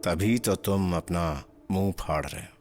तभी तो तुम अपना मुंह फाड़ रहे हो।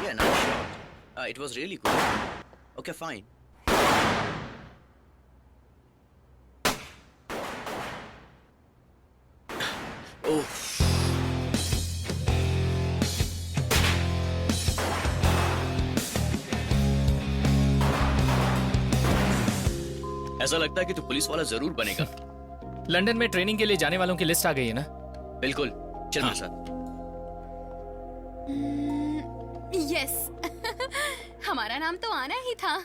Yeah, nice shot. It was really good. Okay, fine. Oh. ऐसा लगता है कि तू पुलिस वाला जरूर बनेगा। लंदन में ट्रेनिंग के लिए जाने वालों की लिस्ट आ गई है ना? बिल्कुल, चल मेरे साथ। यस हमारा नाम तो आना ही था।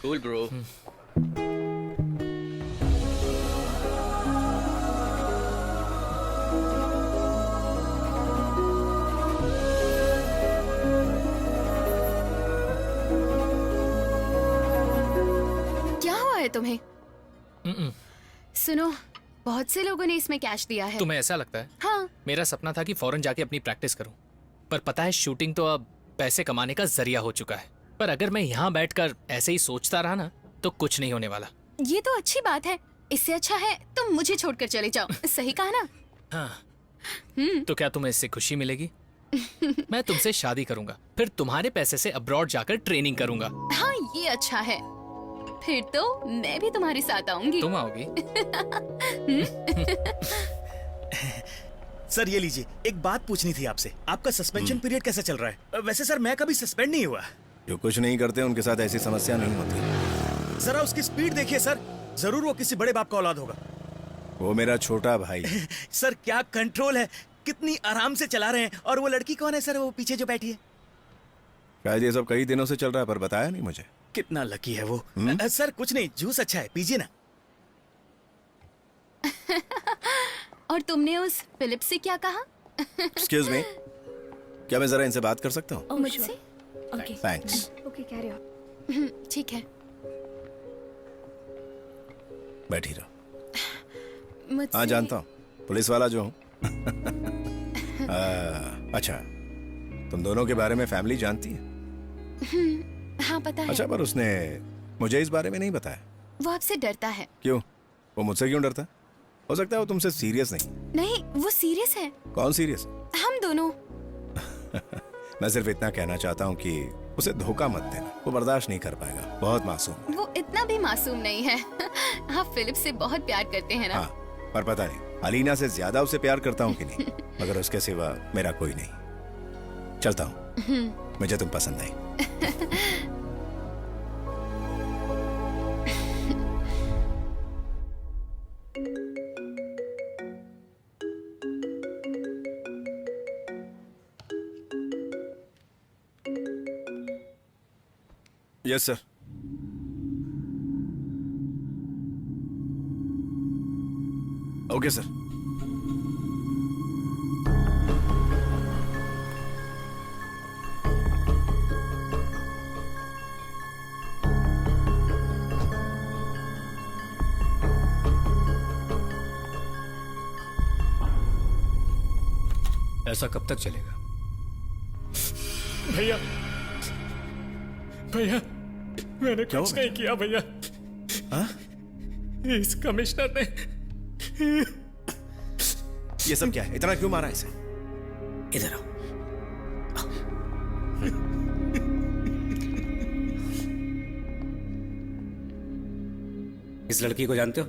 Cool, bro. क्या हुआ है तुम्हें? सुनो, बहुत से लोगों ने इसमें कैश दिया है। तुम्हें ऐसा लगता है? हाँ। मेरा सपना था कि फॉरेन जाके अपनी प्रैक्टिस करूं, पर पता है शूटिंग तो अब पैसे कमाने का जरिया हो चुका है। पर अगर मैं यहाँ बैठकर ऐसे ही सोचता रहा ना तो कुछ नहीं होने वाला। ये तो अच्छी बात है। इससे अच्छा है तुम मुझे छोड़कर चले जाओ। सही कहा ना? हाँ। तो क्या तुम्हें इससे खुशी मिलेगी? मैं तुमसे शादी करूंगा, फिर तुम्हारे पैसे से अब्रॉड जाकर ट्रेनिंग करूंगा। हाँ, ये अच्छा है। फिर तो मैं भी तुम्हारे साथ आऊंगी। तुम आओगी? सर ये लीजिए, एक बात पूछनी थी आपसे। आपका सस्पेंशन पीरियड कैसा चल रहा है? वैसे सर मैं कभी सस्पेंड नहीं हुआ। जो कुछ नहीं करते उनके साथ ऐसी समस्या नहीं होती। जरा उसकी स्पीड देखिए सर, जरूर वो किसी बड़े बाप का औलाद होगा। वो मेरा छोटा भाई। सर क्या कंट्रोल है, कितनी आराम से चला रहे हैं। और वो लड़की कौन है सर, वो पीछे जो बैठी है? शायद ये सब कई दिनों से चल रहा है, पर बताया नहीं मुझे। कितना लकी है वो। सर कुछ नहीं, जूस अच्छा है, पीजिए ना। और तुमने उस फिलिप से क्या कहा? एक्सक्यूज मी, क्या मैं जरा इनसे बात कर सकता हूँ? मुझसे? Okay thanks. Okay, carry on. ठीक है। बैठी रहो। मुझसे? हाँ जानता हूँ, पुलिस वाला जो हूँ। अच्छा, तुम दोनों के बारे में फैमिली जानती है? हाँ पता है। अच्छा, पर उसने मुझे इस बारे में नहीं बताया। वो आपसे डरता है। क्यों? वो मुझसे क्यों डरता? हो सकता है वो तुमसे सीरियस नहीं। नहीं, वो सीरियस है। कौन सीरियस? हम दोनों। मैं सिर्फ इतना कहना चाहता हूँ कि उसे धोखा मत देना, वो बर्दाश्त नहीं कर पाएगा। बहुत मासूम है। वो इतना भी मासूम नहीं है। आप फिलिप से बहुत प्यार करते हैं ना? हाँ, पर पता नहीं अलीना से ज्यादा उसे प्यार करता हूँ कि नहीं, मगर उसके सिवा मेरा कोई नहीं। चलता हूँ, मुझे तुम पसंद आई। Yes sir. Okay sir. ऐसा कब तक चलेगा? भैया, भैया, मैंने कुछ नहीं किया भैया। हाँ? इस कमिश्नर ने ये सब क्या है? इतना क्यों मारा इसे? इधर आओ। इस लड़की को जानते हो?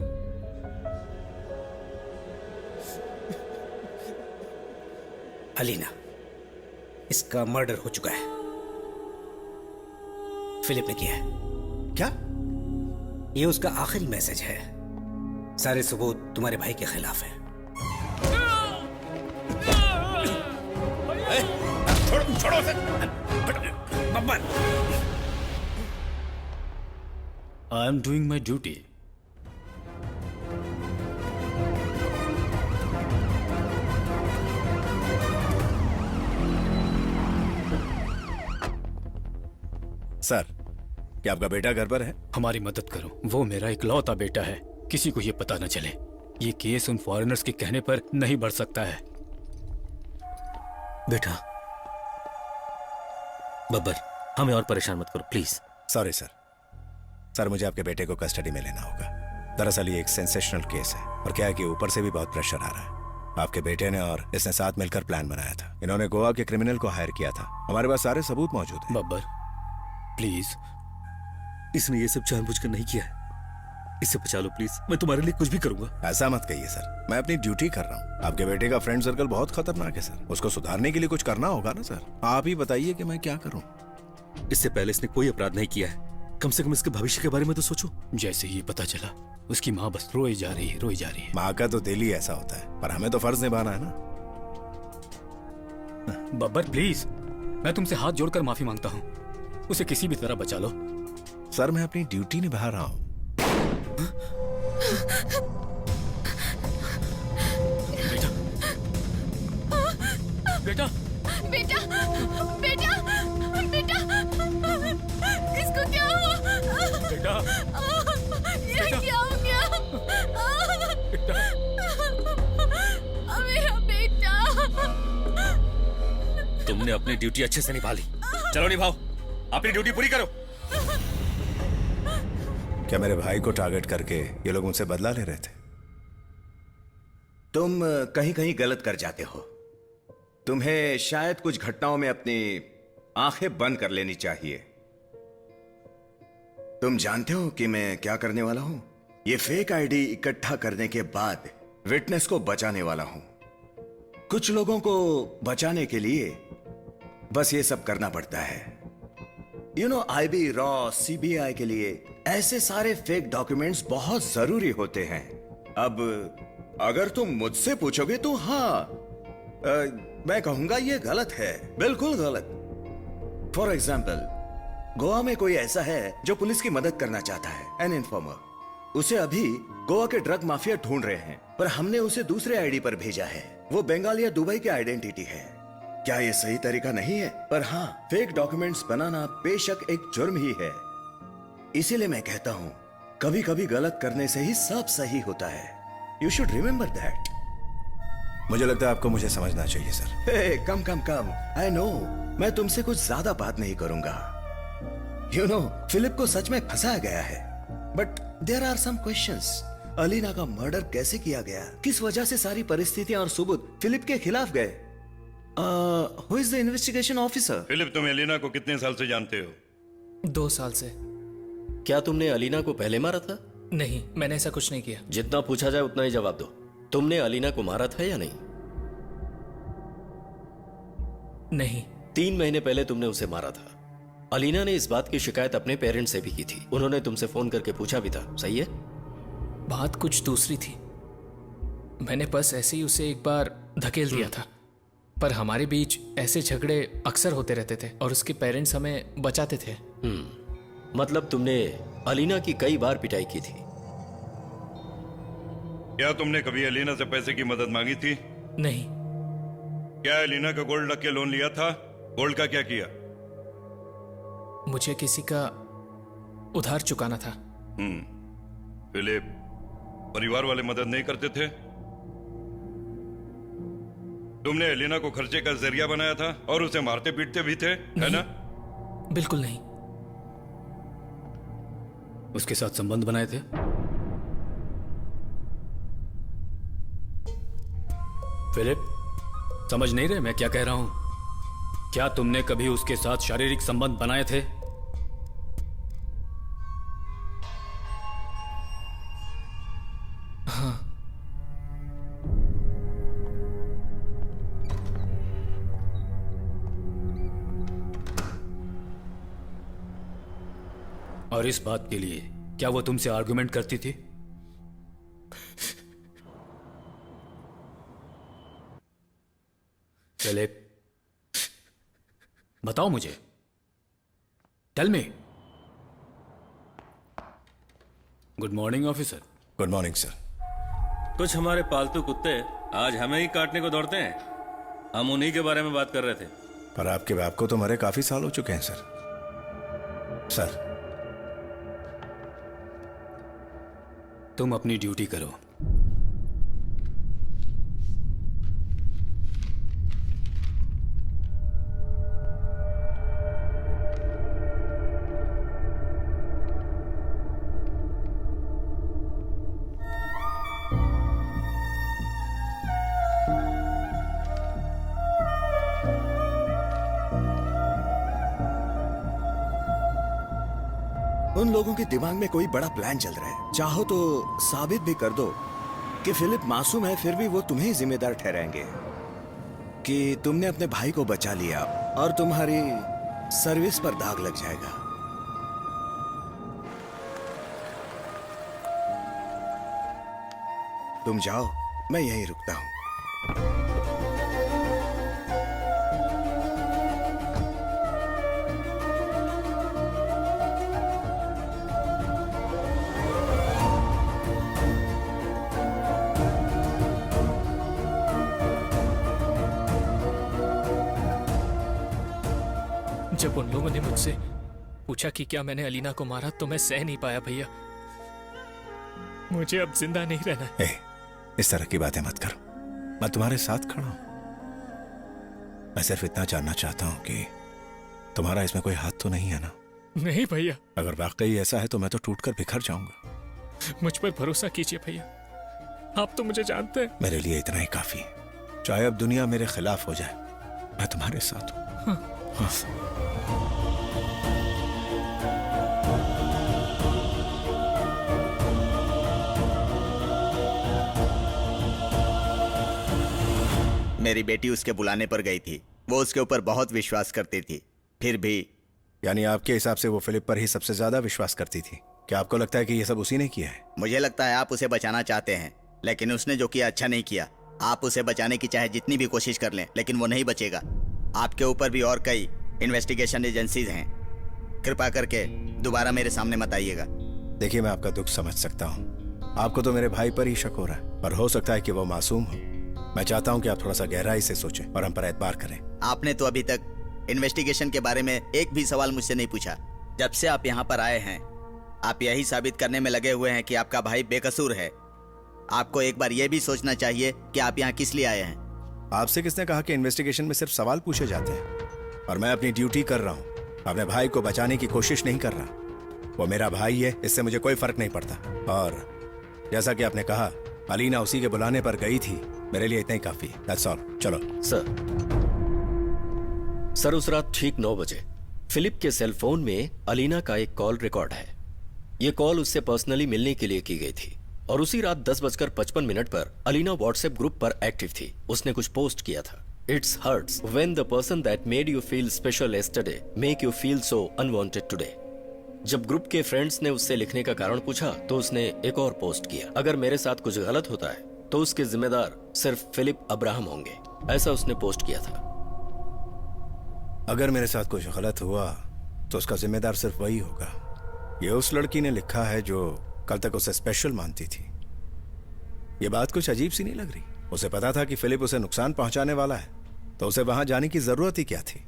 अलीना। इसका मर्डर हो चुका है। फिलिप ने किया है। क्या? ये उसका आखिरी मैसेज है। सारे सबूत तुम्हारे भाई के खिलाफ हैं। छोड़ो उसे। Babbar. I am doing my duty. Sir, क्या आपका बेटा घर पर है? हमारी मदद करो, वो मेरा इकलौता बेटा है। किसी को ये पता न चले। ये केस उन फॉरेनर्स के कहने पर नहीं बढ़ सकता है। बेटा, बब्बर, हमें और परेशान मत करो प्लीज। Sorry sir. सर, मुझे आपके बेटे को कस्टडी में लेना होगा। दरअसल ये एक सेंसेशनल केस है और क्या है कि ऊपर से भी बहुत प्रेशर आ रहा है। आपके बेटे ने और इसने साथ मिलकर प्लान बनाया था। इन्होंने गोवा के क्रिमिनल को हायर किया था। हमारे पास सारे सबूत मौजूद हैं। बब्बर प्लीज। इसने ये सब जानबूझकर नहीं किया है। इसे बचा लो प्लीज, मैं तुम्हारे लिए कुछ भी करूंगा। ऐसा मत कहिए सर, मैं अपनी ड्यूटी कर रहा हूँ। आपके बेटे का फ्रेंड सर्कल बहुत खतरनाक है सर। उसको सुधारने के लिए कुछ करना होगा ना सर। आप ही बताइए कि मैं क्या करूँ। इससे पहले इसने कोई अपराध नहीं किया है। कम से कम इसके भविष्य के बारे में तो सोचो। जैसे ही पता चला, उसकी माँ बस रोई जा रही है, रोई जा रही है। माँ का तो दिल ही ऐसा होता है, पर हमें तो फर्ज निभाना है ना। बब्बर प्लीज, मैं तुमसे हाथ जोड़कर माफी मांगता हूँ। उसे किसी भी तरह बचा लो। सर, मैं अपनी ड्यूटी निभा रहा हूँ। बेटा, बेटा, बेटा, बेटा, इसको क्या हुआ? बेटा, ये क्या हो गया? मेरा बेटा। तुमने अपनी ड्यूटी अच्छे से निभा ली। चलो निभाओ, अपनी ड्यूटी पूरी करो। क्या मेरे भाई को टारगेट करके ये लोग मुझसे बदला ले रहे थे? तुम कहीं कहीं गलत कर जाते हो। तुम्हें शायद कुछ घटनाओं में अपनी आंखें बंद कर लेनी चाहिए। तुम जानते हो कि मैं क्या करने वाला हूं? ये फेक आईडी इकट्ठा करने के बाद विटनेस को बचाने वाला हूं। कुछ लोगों को बचाने के लिए बस ये सब करना पड़ता है। आईबी, रॉ, सीबीआई के लिए ऐसे सारे फेक डॉक्यूमेंट्स बहुत जरूरी होते हैं। अब अगर तुम मुझसे पूछोगे तो हाँ, मैं कहूंगा ये गलत है, बिल्कुल गलत। फॉर एग्जाम्पल, गोवा में कोई ऐसा है जो पुलिस की मदद करना चाहता है, एन इन्फॉर्मर। उसे अभी गोवा के ड्रग माफिया ढूंढ रहे हैं, पर हमने उसे दूसरे आईडी पर भेजा है। वो बंगाल या दुबई की आइडेंटिटी है। क्या ये सही तरीका नहीं है? पर हाँ, फेक डॉक्यूमेंट्स बनाना बेशक एक जुर्म ही है। इसीलिए मैं कहता हूँ, कभी कभी गलत करने से ही सब सही होता है। You should remember that. मुझे लगता है आपको मुझे समझना चाहिए sir. Come come come, I know, मैं तुमसे कुछ ज्यादा बात नहीं करूंगा। फिलिप को सच में फंसाया गया है, but there are some questions. Alina का मर्डर कैसे किया गया? किस वजह से सारी परिस्थितियां और सबूत फिलिप के खिलाफ गए? Who is the investigation officer? Philip, तुम एलिना को कितने साल से जानते हो? 2 साल से। क्या तुमने अलीना को पहले मारा था? नहीं, मैंने ऐसा कुछ नहीं किया। जितना पूछा जाए उतना ही जवाब दो। तुमने अलीना को मारा था या नहीं? नहीं। 3 महीने पहले तुमने उसे मारा था। अलीना ने इस बात की शिकायत अपने पेरेंट्स से भी की थी। उन्होंने तुमसे फोन करके पूछा भी था, सही है? बात कुछ दूसरी थी। मैंने बस ऐसे ही उसे एक बार धकेल दिया था, पर हमारे बीच ऐसे झगड़े अक्सर होते रहते थे और उसके पेरेंट्स हमें बचाते थे। मतलब तुमने अलीना की कई बार पिटाई की थी। क्या तुमने कभी एलिना से पैसे की मदद मांगी थी? नहीं। क्या एलिना का गोल्ड रख के लोन लिया था? गोल्ड का क्या किया? मुझे किसी का उधार चुकाना था। फिलिप, परिवार वाले मदद नहीं करते थे? तुमने एलिना को खर्चे का जरिया बनाया था और उसे मारते पीटते भी थे, है ना? बिल्कुल नहीं। उसके साथ संबंध बनाए थे? फिलिप, समझ नहीं रहे मैं क्या कह रहा हूं? क्या तुमने कभी उसके साथ शारीरिक संबंध बनाए थे? और इस बात के लिए क्या वो तुमसे आर्गुमेंट करती थी? फिलिप, बताओ मुझे, tell me. Good morning officer. Good morning sir. कुछ हमारे पालतू कुत्ते आज हमें ही काटने को दौड़ते हैं। हम उन्हीं के बारे में बात कर रहे थे। पर आपके बाप को तो मरे काफी साल हो चुके हैं सर। सर, तुम अपनी ड्यूटी करो। उन लोगों के दिमाग में कोई बड़ा प्लान चल रहा है। चाहो तो साबित भी कर दो कि फिलिप मासूम है, फिर भी वो तुम्हें जिम्मेदार ठहराएंगे कि तुमने अपने भाई को बचा लिया और तुम्हारी सर्विस पर दाग लग जाएगा। तुम जाओ, मैं यहीं रुकता हूं। जब उन लोगों ने मुझसे पूछा कि क्या मैंने अलीना को मारा तो मैं सह नहीं पाया भैया। मुझे अब जिंदा नहीं रहना है। इस तरह की बातें मत करो, मैं तुम्हारे साथ खड़ा हूं। मैं सिर्फ इतना जानना चाहता हूं कि तुम्हारा इसमें कोई हाथ तो नहीं है ना? नहीं भैया। अगर वाकई ऐसा है तो मैं तो टूटकर बिखर जाऊंगा। मुझ पर भरोसा कीजिए भैया, आप तो मुझे जानते हैं। मेरे लिए इतना ही काफी है। चाहे अब दुनिया मेरे खिलाफ हो जाए, मैं तुम्हारे साथ हूं। हाँ। मेरी बेटी उसके बुलाने पर गई थी। वो उसके ऊपर बहुत विश्वास करती थी, फिर भी। यानी आपके हिसाब से वो फिलिप पर ही सबसे ज्यादा विश्वास करती थी? क्या आपको लगता है कि ये सब उसी ने किया है? मुझे लगता है आप उसे बचाना चाहते हैं, लेकिन उसने जो किया अच्छा नहीं किया। आप उसे बचाने की चाहे जितनी भी कोशिश कर लें, लेकिन वो नहीं बचेगा। आपके ऊपर भी और कई इन्वेस्टिगेशन एजेंसीज हैं। कृपा करके दोबारा मेरे सामने मत आइएगा। देखिए, मैं आपका दुख समझ सकता हूँ। आपको तो मेरे भाई पर ही शक हो रहा है, पर हो सकता है कि वो मासूम हो। मैं चाहता हूँ कि आप थोड़ा सा गहराई से सोचें और हम पर एतबार करें। आपने तो अभी तक इन्वेस्टिगेशन के बारे में एक भी सवाल मुझसे नहीं पूछा। जब से आप यहाँ पर आए हैं, आप यही साबित करने में लगे हुए हैं कि आपका भाई बेकसूर है। आपको एक बार यह भी सोचना चाहिए कि आप यहाँ किस लिए आए हैं। आपसे किसने कहा कि इन्वेस्टिगेशन में सिर्फ सवाल पूछे जाते हैं? और मैं अपनी ड्यूटी कर रहा हूँ, अपने भाई को बचाने की कोशिश नहीं कर रहा। वो मेरा भाई है, इससे मुझे कोई फर्क नहीं पड़ता। और जैसा कि आपने कहा, अलीना उसी के बुलाने पर गई थी। मेरे लिए इतना ही काफी। That's all. चलो। सर, उस रात ठीक 9 बजे फिलिप के सेल फोन में अलीना का एक कॉल रिकॉर्ड है। यह कॉल उससे पर्सनली मिलने के लिए की गई थी और उसी रात 10:55 पर अलीना व्हाट्सएप ग्रुप पर एक्टिव थी। उसने कुछ पोस्ट किया था। It's hurts when the person that made you feel special yesterday make you feel so unwanted today. जब ग्रुप के फ्रेंड्स ने उससे लिखने का कारण पूछा तो उसने एक और पोस्ट किया, अगर मेरे साथ कुछ गलत होता है तो उसके जिम्मेदार सिर्फ फिलिप अब्राहम होंगे। ऐसा उसने पोस्ट किया था। अगर मेरे साथ कुछ गलत हुआ तो उसका जिम्मेदार सिर्फ वही होगा। ये उस लड़की ने लिखा है जो कल तक उसे स्पेशल मानती थी। ये बात कुछ अजीब सी नहीं लग रही? उसे पता था कि फिलिप उसे नुकसान पहुंचाने वाला है, तो उसे वहां जाने की जरूरत ही क्या थी?